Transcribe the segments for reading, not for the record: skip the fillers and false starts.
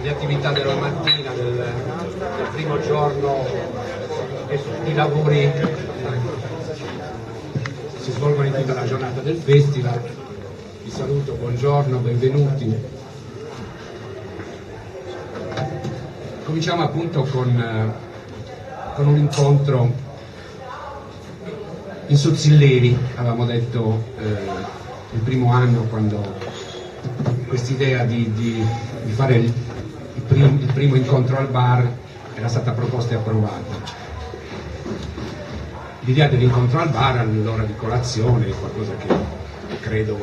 le attività della mattina, del primo giorno di lavori si svolgono in tutta la giornata del festival. Vi saluto, buongiorno, benvenuti. Cominciamo appunto con un incontro in Sozzilleri, avevamo detto il primo anno, quando quest'idea di fare il primo incontro al bar era stata proposta e approvata. L'idea dell'incontro al bar all'ora di colazione è qualcosa che credo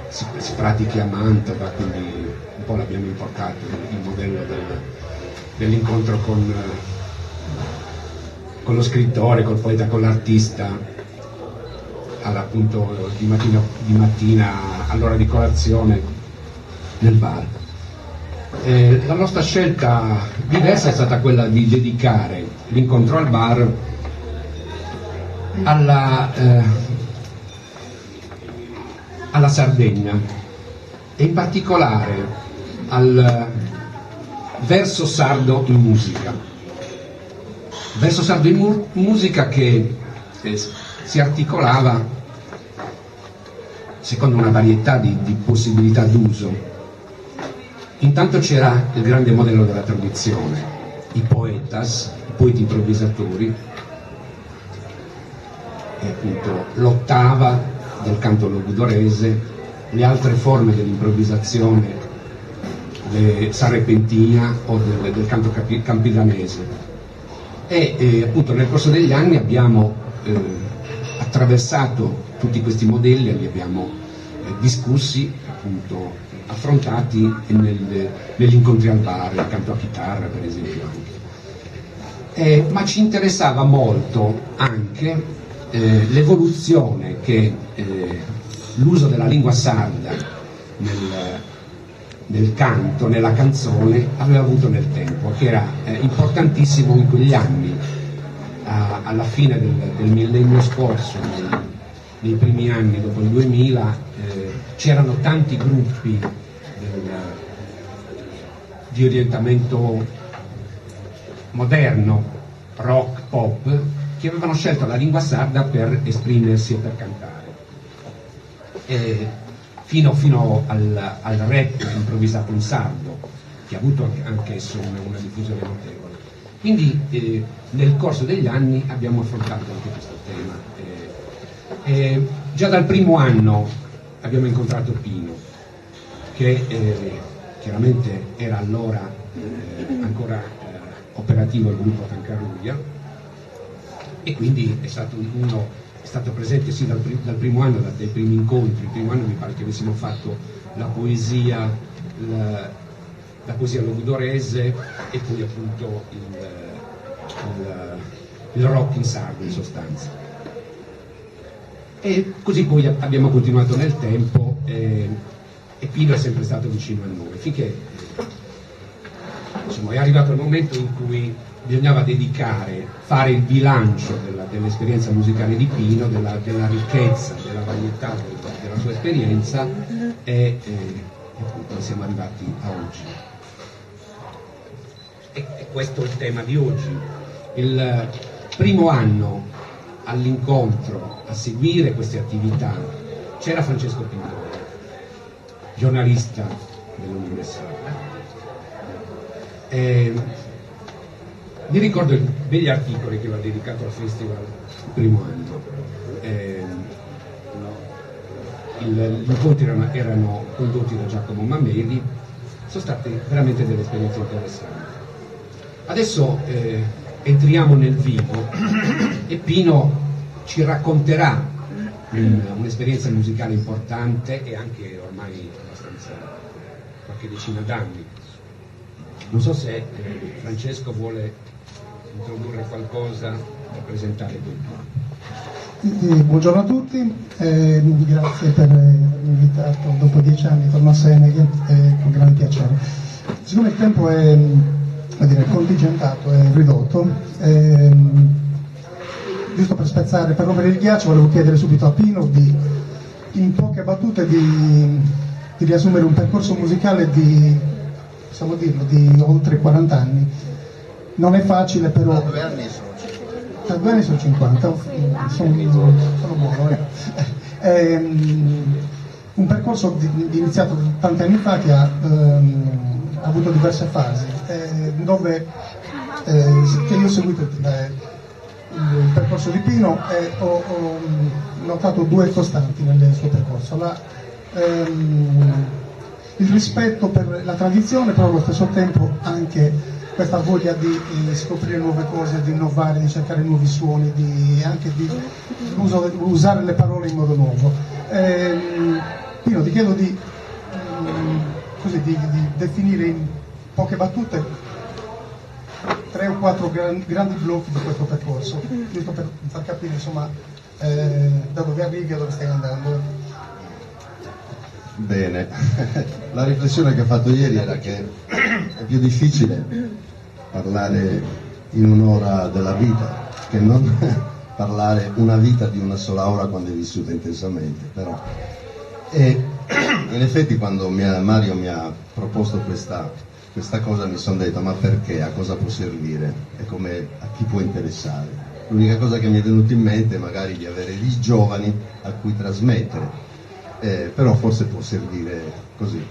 si pratichi a Mantova, quindi un po' l'abbiamo importato il modello dell'incontro con lo scrittore, col poeta, con l'artista, appunto di mattina all'ora di colazione nel bar. La nostra scelta diversa è stata quella di dedicare l'incontro al bar alla Sardegna e in particolare al verso sardo in musica. Verso sardo in musica che si articolava secondo una varietà di possibilità d'uso. Intanto c'era il grande modello della tradizione, i poetas, i poeti improvvisatori, e appunto l'ottava del canto logudorese, le altre forme dell'improvvisazione, le sarrepentina o del canto campidanese. E appunto nel corso degli anni abbiamo attraversato tutti questi modelli, li abbiamo discussi, appunto affrontati negli incontri al bar, il canto a chitarra per esempio anche. Ma ci interessava molto anche l'evoluzione che l'uso della lingua sarda nel canto, nella canzone, aveva avuto nel tempo, che era importantissimo in quegli anni, alla fine del millennio scorso, nei primi anni dopo il 2000, c'erano tanti gruppi di orientamento moderno, rock, pop, che avevano scelto la lingua sarda per esprimersi e per cantare. Fino al rap improvvisato in sardo, che ha avuto anch'esso una diffusione notevole. Quindi nel corso degli anni abbiamo affrontato anche questo tema. Già dal primo anno abbiamo incontrato Pino, che chiaramente era allora ancora operativo il gruppo Tancaruglia, e quindi è stato presente sì dal primo anno, dai primi incontri. Il primo anno mi pare che avessimo fatto la poesia logudorese e poi appunto il rock in sardo in sostanza. E così poi abbiamo continuato nel tempo e Pino è sempre stato vicino a noi, finché insomma, è arrivato il momento in cui bisognava fare il bilancio dell'esperienza musicale di Pino, della ricchezza, della varietà della sua esperienza, e appunto siamo arrivati a oggi. E questo è il tema di oggi. Il primo anno all'incontro, a seguire queste attività, c'era Francesco Pintore, giornalista dell'Universale. Mi ricordo degli articoli che aveva dedicato al festival il primo anno. Gli incontri erano condotti da Giacomo Mameli, sono state veramente delle esperienze interessanti. Adesso entriamo nel vivo e Pino ci racconterà un'esperienza musicale importante e anche ormai abbastanza qualche decina d'anni. Non so se Francesco vuole introdurre qualcosa da presentare qui. Buongiorno a tutti, grazie per avermi invitato. Dopo 10 anni torno a Senegal con grande piacere. Siccome il tempo è contingentato, è ridotto, giusto per rompere il ghiaccio, volevo chiedere subito a Pino in poche battute di riassumere un percorso musicale di possiamo dirlo, di oltre 40 anni. Non è facile però... Da 2 anni sono 50. Da 2 anni sono 50, sono buono. Un percorso iniziato tanti anni fa che ha avuto diverse fasi, dove che io ho seguito il percorso di Pino e ho notato 2 costanti nel suo percorso. Il rispetto per la tradizione, però allo stesso tempo anche questa voglia di scoprire nuove cose, di innovare, di cercare nuovi suoni, anche di usare le parole in modo nuovo. Pino, ti chiedo di definire in poche battute 3 o 4 grandi blocchi di questo percorso, giusto per far capire insomma da dove arrivi e dove stai andando. Bene, la riflessione che ho fatto ieri era che è più difficile parlare in un'ora della vita che non parlare una vita di una sola ora quando è vissuta intensamente, però. E in effetti quando Mario mi ha proposto questa cosa mi sono detto: ma perché? A cosa può servire? E a chi può interessare? L'unica cosa che mi è venuta in mente è magari di avere dei giovani a cui trasmettere. Però forse può servire così,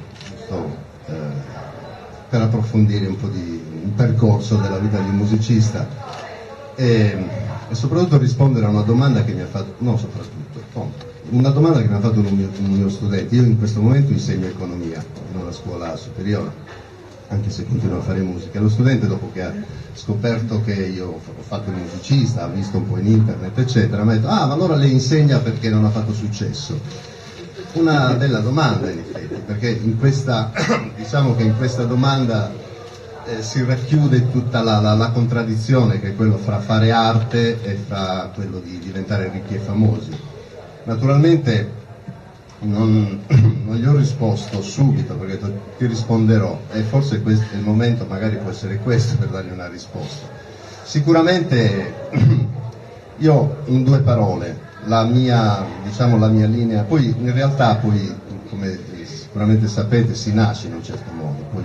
per approfondire un po' un percorso della vita di un musicista e soprattutto rispondere a una domanda che mi ha fatto, una domanda che mi ha fatto un mio studente. Io in questo momento insegno economia in una scuola superiore, anche se continuo a fare musica. Lo studente, dopo che ha scoperto che io ho fatto il musicista, ha visto un po' in internet eccetera, mi ha detto: ah, ma allora lei insegna perché non ha fatto successo? Una bella domanda in effetti, perché diciamo che in questa domanda si racchiude tutta la contraddizione che è quello fra fare arte e fra quello di diventare ricchi e famosi. Naturalmente non gli ho risposto subito, perché ti risponderò, e forse questo, il momento magari può essere questo per dargli una risposta. Sicuramente io, in 2 parole, la mia linea, poi in realtà come sicuramente sapete si nasce in un certo modo, poi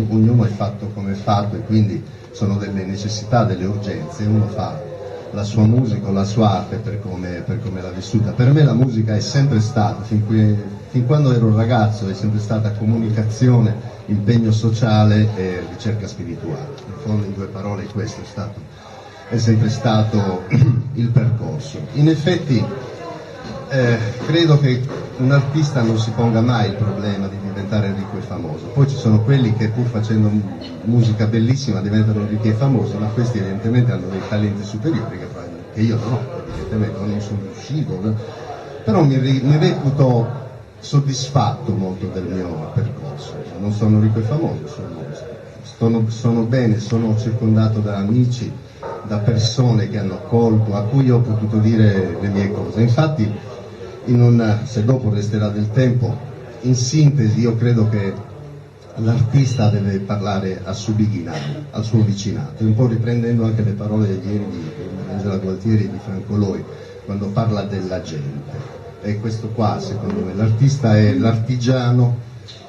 ognuno è fatto come è fatto e quindi sono delle necessità, delle urgenze, uno fa la sua musica o la sua arte per come l'ha vissuta. Per me la musica è sempre stata, fin quando ero ragazzo, è sempre stata comunicazione, impegno sociale e ricerca spirituale. In fondo, in 2 parole, questo è sempre stato il percorso. In effetti credo che un artista non si ponga mai il problema di diventare ricco e famoso. Poi ci sono quelli che, pur facendo musica bellissima, diventano ricchi e famosi, ma questi evidentemente hanno dei talenti superiori che io non ho, evidentemente non sono riuscito, però mi reputo soddisfatto molto del mio percorso. Non sono ricco e famoso, sono bene, sono circondato da amici, da persone che hanno accolto, a cui ho potuto dire le mie cose. Infatti, se dopo resterà del tempo, in sintesi io credo che l'artista deve parlare al suo beginner, al suo vicinato, un po' riprendendo anche le parole di ieri di Angela Gualtieri e di Franco Loi, quando parla della gente. E questo qua, secondo me, l'artista è l'artigiano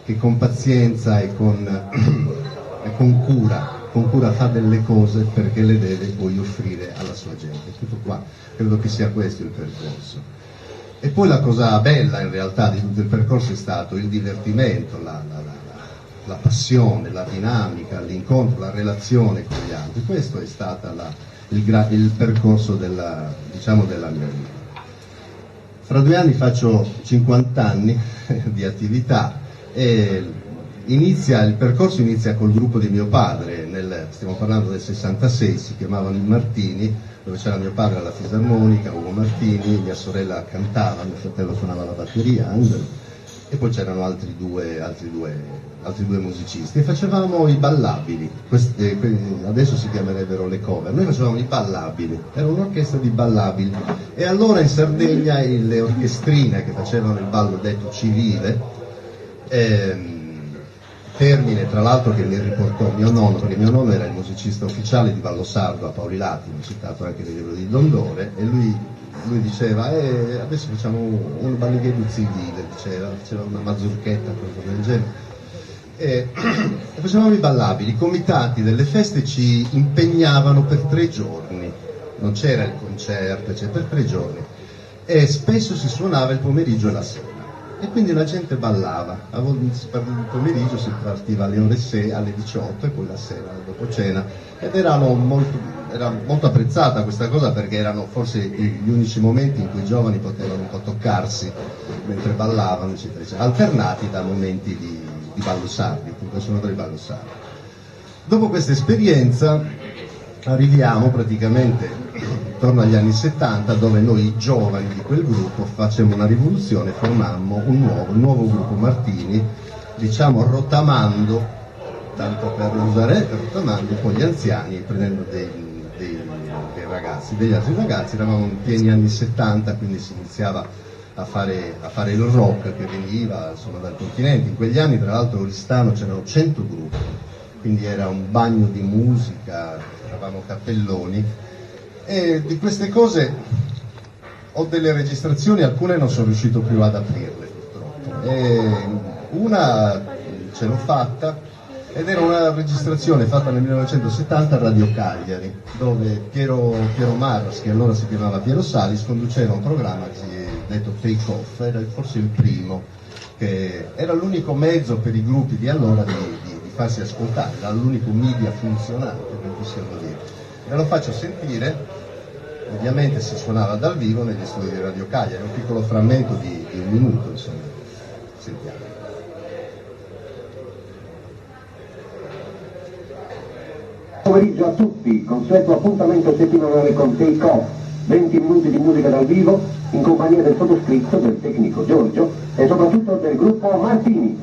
che con pazienza e con cura fa delle cose perché le deve poi offrire alla sua gente. Tutto qua, credo che sia questo il percorso. E poi la cosa bella in realtà di tutto il percorso è stato il divertimento, la passione, la dinamica, l'incontro, la relazione con gli altri. Questo è stato il percorso della mia vita. Fra 2 anni faccio 50 anni di attività e il percorso inizia col gruppo di mio padre, stiamo parlando del 66, si chiamavano i Martini, dove c'era mio padre alla fisarmonica, Ugo Martini, mia sorella cantava, mio fratello suonava la batteria, Angelo, e poi c'erano altri due musicisti e facevamo i ballabili, adesso si chiamerebbero le cover, noi facevamo i ballabili, era un'orchestra di ballabili e allora in Sardegna le orchestrine che facevano il ballo detto civile, termine tra l'altro che mi riportò mio nonno, perché mio nonno era il musicista ufficiale di Ballo Sardo a Paoli Latino, citato anche nel libro di Dondore, e lui diceva adesso facciamo un ballighetto civile, diceva una mazurchetta, qualcosa del genere, e facevamo i ballabili. I comitati delle feste ci impegnavano per 3 giorni, non c'era il concerto, cioè per 3 giorni, e spesso si suonava il pomeriggio e la sera, e quindi la gente ballava. Il pomeriggio si partiva alle ore 6, alle 18 e poi la sera dopo cena, ed era molto apprezzata questa cosa, perché erano forse gli unici momenti in cui i giovani potevano un po' toccarsi mentre ballavano, eccetera, eccetera, alternati da momenti di ballo sardi, con i suonatori ballo sardi. Dopo questa esperienza arriviamo praticamente intorno agli anni 70, dove noi giovani di quel gruppo facemmo una rivoluzione, formammo un nuovo gruppo Martini, diciamo rotamando, tanto per usare, rotamando poi gli anziani, prendendo dei ragazzi, degli altri ragazzi. Eravamo in pieni anni 70, quindi si iniziava a fare il rock che veniva insomma dal continente. In quegli anni, tra l'altro, a Oristano c'erano 100 gruppi, quindi era un bagno di musica, eravamo cappelloni, e di queste cose ho delle registrazioni, alcune non sono riuscito più ad aprirle purtroppo, e una ce l'ho fatta, ed era una registrazione fatta nel 1970 a Radio Cagliari, dove Piero Marras, che allora si chiamava Piero Salis, conduceva un programma detto Take Off. Era forse il primo, che era l'unico mezzo per i gruppi di allora di farsi ascoltare, era l'unico media funzionante, per possiamo dire. Ve lo faccio sentire, ovviamente si suonava dal vivo negli studi di Radio Cagliari, un piccolo frammento di 1 minuto, insomma. Sentiamo. Pomeriggio a tutti, consueto appuntamento settimanale con Take Off, 20 minuti di musica dal vivo in compagnia del sottoscritto, del tecnico Giorgio e soprattutto del gruppo Martini.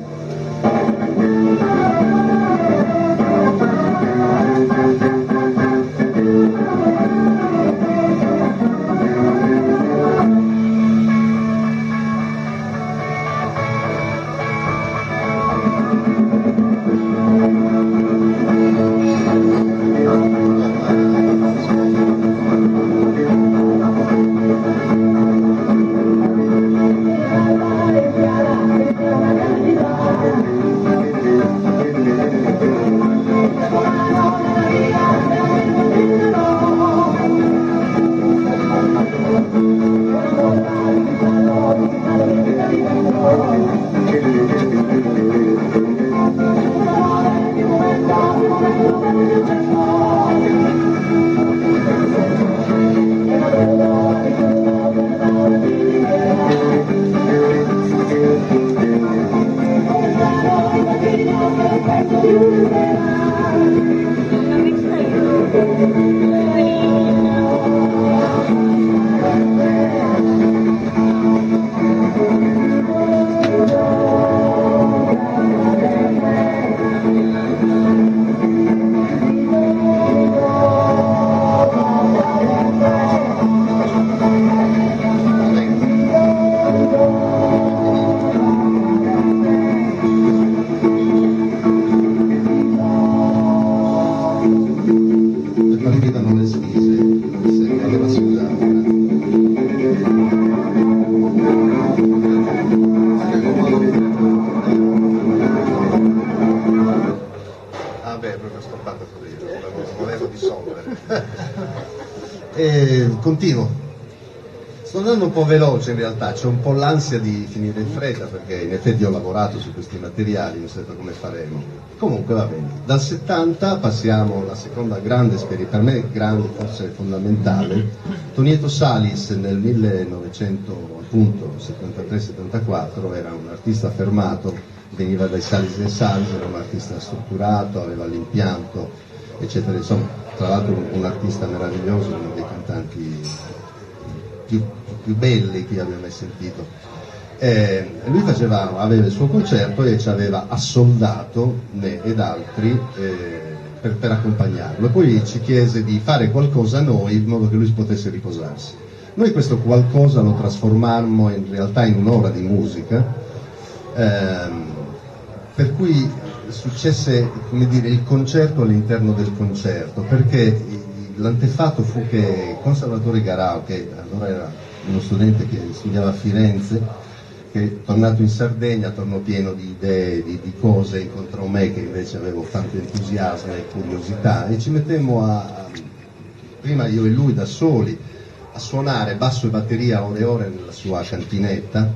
Continuo. Sto andando un po' veloce in realtà, c'è un po' l'ansia di finire in fretta, perché in effetti ho lavorato su questi materiali, non so come faremo. Comunque va bene. Dal 70 passiamo alla seconda grande esperienza, per me grande, forse fondamentale. Tonietto Salis nel 1973-74 era un artista affermato, veniva dai Salis e Salis, era un artista strutturato, aveva l'impianto, eccetera, insomma, tra l'altro un artista meraviglioso, uno dei cantanti più belli che abbia mai sentito. Lui aveva il suo concerto e ci aveva assoldato me ed altri per accompagnarlo, e poi ci chiese di fare qualcosa noi in modo che lui potesse riposarsi. Noi questo qualcosa lo trasformammo in realtà in un'ora di musica, per cui successe, come dire, il concerto all'interno del concerto, perché l'antefatto fu che Conservatore Garau, che allora era uno studente che studiava a Firenze, che tornato in Sardegna tornò pieno di idee, di cose, incontrò me che invece avevo tanto entusiasmo e curiosità, e ci mettemmo prima io e lui da soli, a suonare basso e batteria ore e ore nella sua cantinetta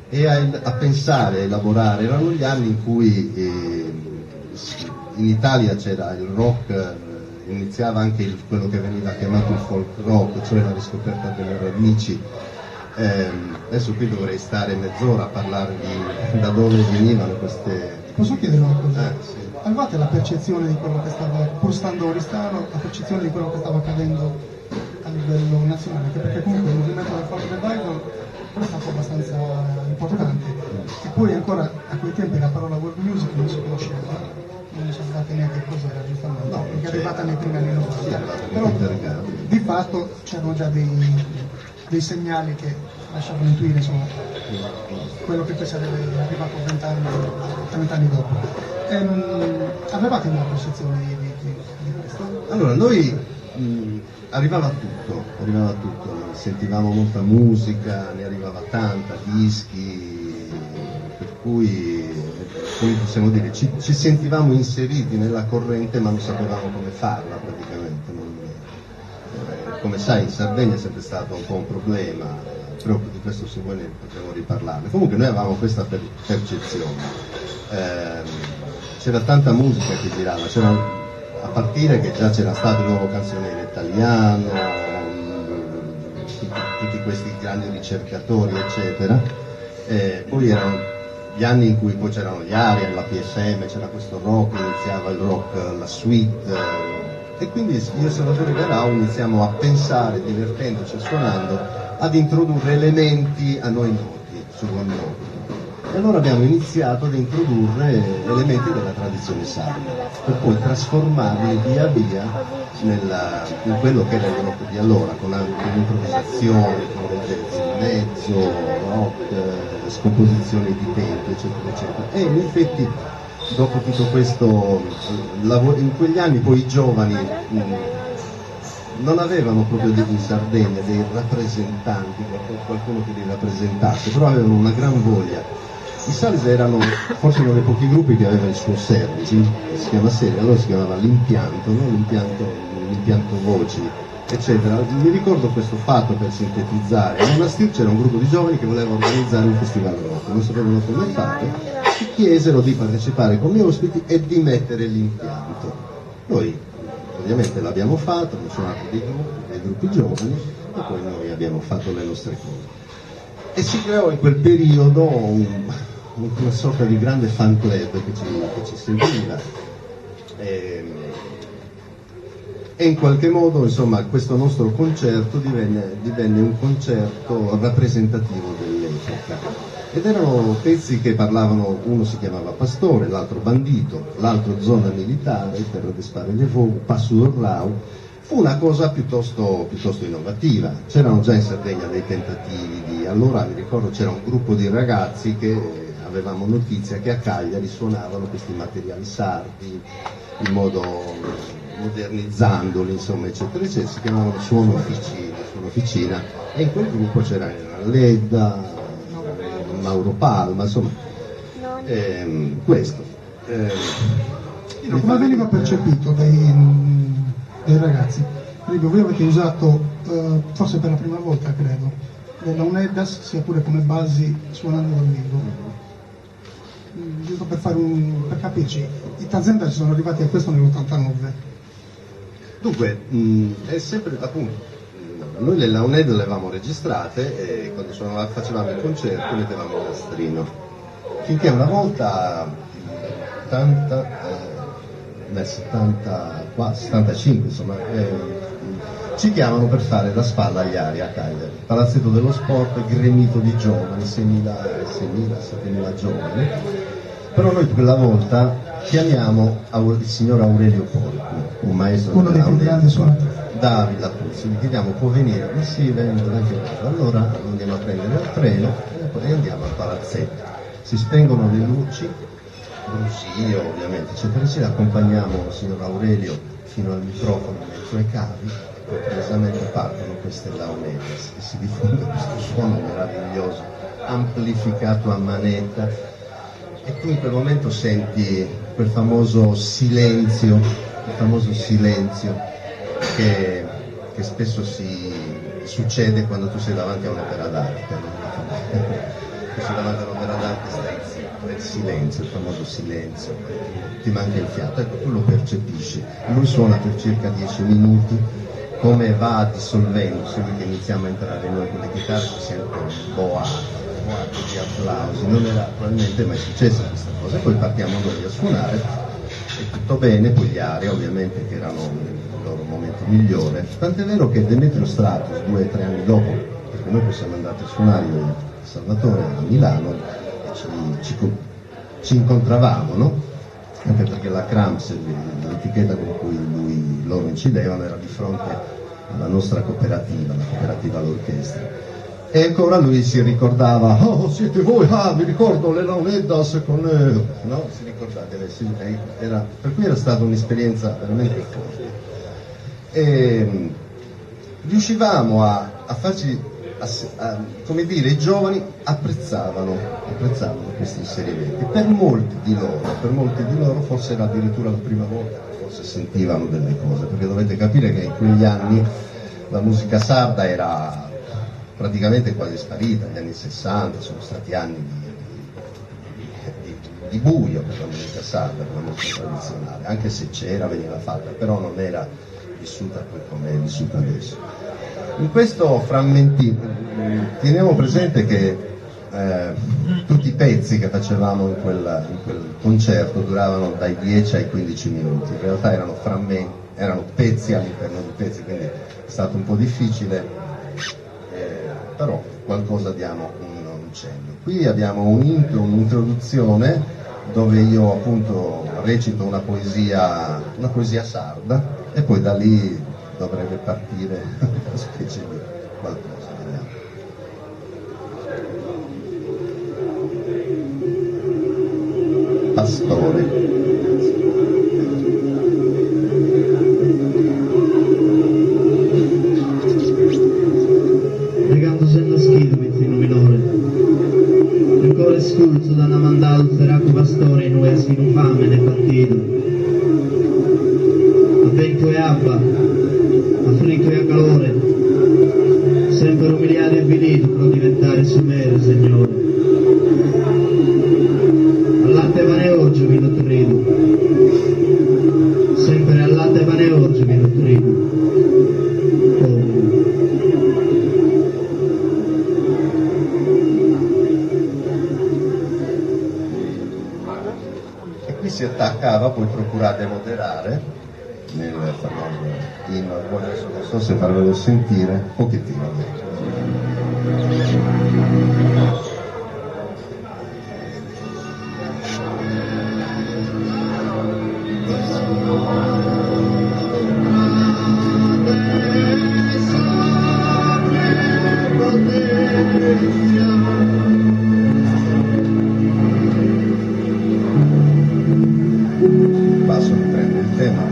e a pensare, a elaborare. Erano gli anni in cui in Italia c'era il rock, iniziava anche quello che veniva chiamato il folk rock, cioè la riscoperta delle radici. Adesso qui dovrei stare mezz'ora a parlare di da dove venivano queste... Posso chiedere una cosa? Sì. Avevate la percezione di quello che stava, pur stando a Oristano, la percezione di quello che stava accadendo a livello nazionale? Anche perché comunque il movimento del folk revival è stato abbastanza importante, e poi ancora a quei tempi la parola world music non si conosceva, non sapevate neanche cos'era, giustamente, No, perché è arrivata nei primi anni 90. Però Però di fatto c'erano già dei segnali che lasciavano intuire, insomma, quello che poi sarebbe arrivato 30 anni dopo. Avevate una percezione di questo? Allora, noi arrivava tutto, sentivamo molta musica, ne arrivava tanta, dischi, per cui, come possiamo dire, ci sentivamo inseriti nella corrente ma non sapevamo come farla praticamente. Come sai, in Sardegna è sempre stato un po' un problema, però di questo se vuoi ne potremo riparlarne. Comunque noi avevamo questa percezione. C'era tanta musica che girava, a partire che già c'era stato il nuovo canzoniere italiano, tutti questi grandi ricercatori eccetera, poi erano gli anni in cui poi c'erano gli Ariel, la PFM, c'era questo rock, iniziava il rock, la suite, e quindi io e Salvatore Garau iniziamo a pensare, divertendoci e suonando, ad introdurre elementi a noi noti, su noi noti. E allora abbiamo iniziato ad introdurre elementi della tradizione sarda, per poi trasformarli via via in quello che era il rock di allora, con improvvisazioni, con del jazz in mezzo, rock, scomposizioni di tempo, eccetera, eccetera. E in effetti, dopo tutto questo lavoro, in quegli anni poi i giovani non avevano proprio in Sardegna dei rappresentanti, qualcuno che li rappresentasse, però avevano una gran voglia. I Salsa erano forse uno dei pochi gruppi che aveva il suo service, si chiama serie, allora si chiamava l'impianto, no? l'impianto voci, eccetera. Mi ricordo questo fatto per sintetizzare. A Monastir c'era un gruppo di giovani che voleva organizzare un festival rock, non sapevano come fare, ci chiesero di partecipare come ospiti e di mettere l'impianto. Noi ovviamente l'abbiamo fatto, abbiamo suonato dei gruppi giovani e poi noi abbiamo fatto le nostre cose. E si creò in quel periodo una sorta di grande fan club che ci seguiva e in qualche modo, insomma, questo nostro concerto divenne un concerto rappresentativo dell'epoca, ed erano pezzi che parlavano, uno si chiamava Pastore, l'altro Bandito, l'altro Zona Militare, Terra de Spare de Fogo, Passo del Rau. Fu una cosa piuttosto innovativa. C'erano già in Sardegna dei tentativi allora mi ricordo c'era un gruppo di ragazzi che avevamo notizia che a Cagliari suonavano questi materiali sardi in modo modernizzandoli, insomma, eccetera, eccetera. Si chiamavano Suono Officina, e in quel gruppo c'era Ledda, Mauro Palma, insomma, questo. Come veniva percepito dai ragazzi? Voi avete usato, forse per la prima volta credo, della UNEDAS, sia pure come basi suonando dal vivo. Giusto per capirci, i Tanzenda sono arrivati a questo nell'89. Dunque, è sempre appunto, noi le UNED le avevamo registrate e quando facevamo il concerto mettevamo il nastrino. Finché una volta, 75 insomma, ci chiamano per fare la spalla agli Ari a Cagliari, palazzetto dello sport gremito di giovani, 6.000-7.000 giovani, però noi quella volta chiamiamo il signor Aurelio Porco, un maestro uno dei più grandi suonatori, da Villa Puzzi, gli chiediamo può venire? Ma sì, vengo, allora andiamo a prendere il treno e poi andiamo al palazzetto, si spengono le luci, brusio ovviamente, eccetera, eccetera, accompagniamo il signor Aurelio fino al microfono nei suoi cavi, poi precisamente partono queste launette e si diffonde questo suono meraviglioso amplificato a manetta, e tu in quel momento senti quel famoso silenzio che spesso succede quando tu sei davanti a un'opera d'arte, no? Tu sei davanti a un'opera d'arte, stai zitto, è il silenzio, il famoso silenzio, ti manca il fiato, ecco, tu lo percepisci. Lui suona per circa 10 minuti, come va dissolvendosi, che iniziamo a entrare noi con le chitarre, si sente un boato di applausi, non era probabilmente mai successa questa cosa, e poi partiamo noi a suonare, e tutto bene, poi gli Aria ovviamente che erano il loro momento migliore, tant'è vero che Demetrio Stratos 2 o 3 anni dopo, perché noi poi siamo andati a suonare io e Salvatore a Milano e ci incontravamo, no? Anche perché la Cramps, l'etichetta con cui loro incidevano, era di fronte alla nostra cooperativa, la cooperativa L'Orchestra. E ancora lui si ricordava, oh siete voi, mi ricordo le Launeddas con... no, si ricordate, per cui era stata un'esperienza veramente forte. E riuscivamo a farci, come dire, i giovani apprezzavano questi inserimenti. Per molti di loro forse era addirittura la prima volta che forse sentivano delle cose, perché dovete capire che in quegli anni la musica sarda era praticamente quasi sparita. Gli anni 60 sono stati anni di buio per la musica sarda, per la musica tradizionale, anche se c'era, veniva fatta, però non era vissuta poi come è vissuta adesso. In questo frammenti teniamo presente che tutti i pezzi che facevamo in quel concerto duravano dai 10 ai 15 minuti, in realtà erano frammenti, erano pezzi all'interno di pezzi, quindi è stato un po' difficile, però qualcosa diamo un cenno. Qui abbiamo un'introduzione dove io appunto recito una poesia sarda, e poi da lì dovrebbe partire una specie di qualcosa, vediamo. Pastore. Sculzo da una mandal feraco pastore in uesi in fame ne partito a vento e abba a fritto e a calore sempre umiliato e avvilito per diventare sumero, Signore. Al latte pane oggi mi nutrivo, sempre al latte pane oggi mi nutrivo. Si attaccava, poi procurate moderare nel famoso inno, adesso non so se farvelo sentire un pochettino. Basso che prende il tema.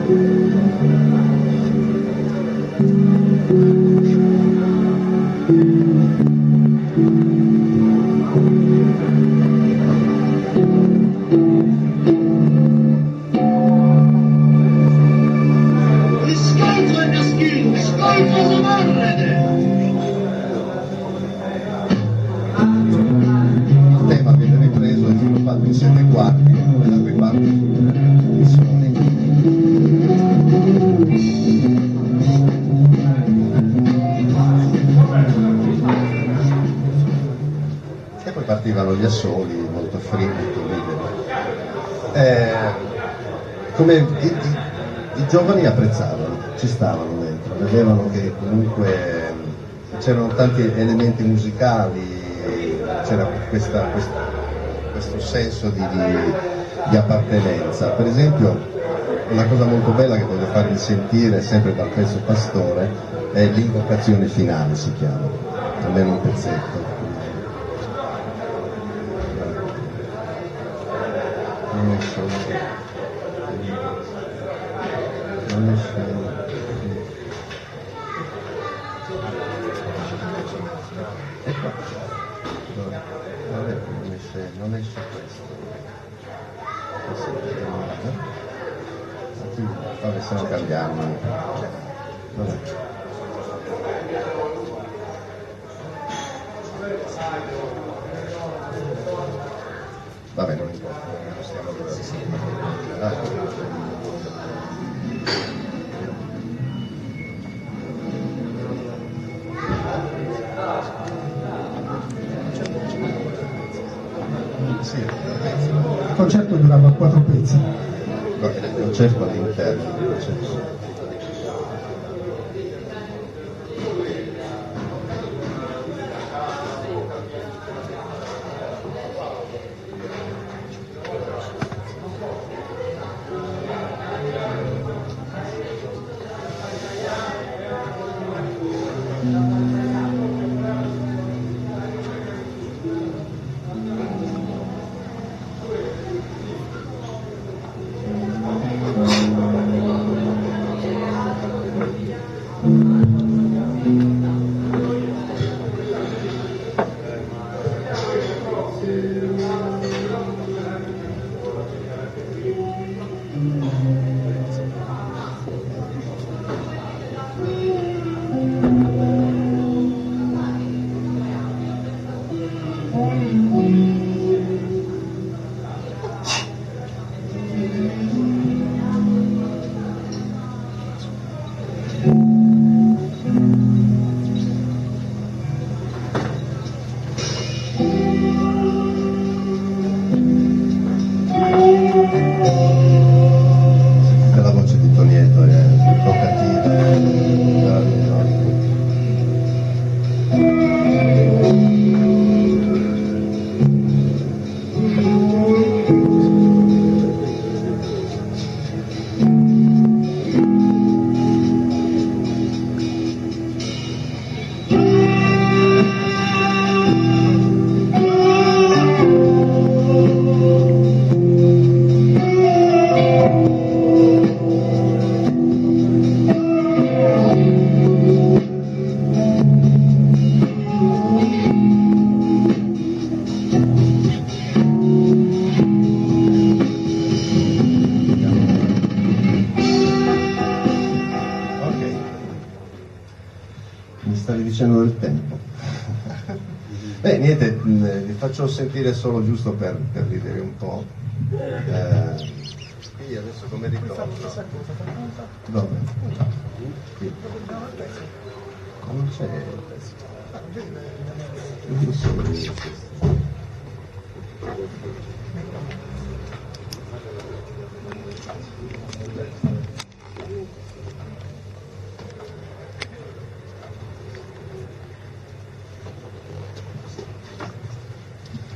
Il tema viene ripreso e sviluppato in 7 quarti, da cui parte i suoni. E poi partivano gli assoli molto freddi, come i giovani apprezzavano, ci stavano dentro, vedevano che comunque c'erano tanti elementi musicali, c'era questo senso di appartenenza. Per esempio, una cosa molto bella che voglio farvi sentire, sempre dal pezzo Pastore, è l'invocazione finale, si chiama, almeno un pezzetto. Non è solo. E qua. non esce questo. Vabbè, se no cambiamo. Vabbè. Vabbè, non importa, non stiamo Sì. Il concerto durava 4 pezzi. No, il concerto all'interno del processo. La voce di Tonietto è evocativa, meravigliosa. Mi stavi dicendo del tempo. Beh, niente, vi faccio sentire solo giusto per ridere un po'. Io adesso come ricordo. Dove? Qui. Non c'è il testo. Non so io.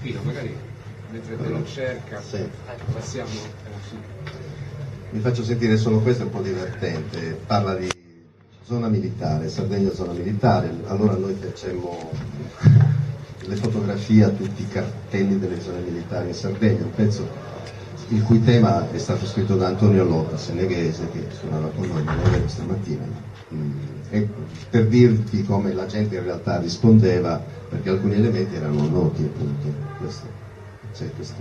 Pino, magari mentre te lo cerca, Sì. passiamo. Vi faccio sentire solo questo, è un po' divertente. Parla di zona militare, Sardegna zona militare. Allora noi facemmo le fotografie a tutti i cartelli delle zone militari in Sardegna, un pezzo il cui tema è stato scritto da Antonio Lotta, seneghese, che suonava con noi, non era stamattina. E per dirti come la gente in realtà rispondeva, perché alcuni elementi erano noti, appunto. Questo, c'è questo.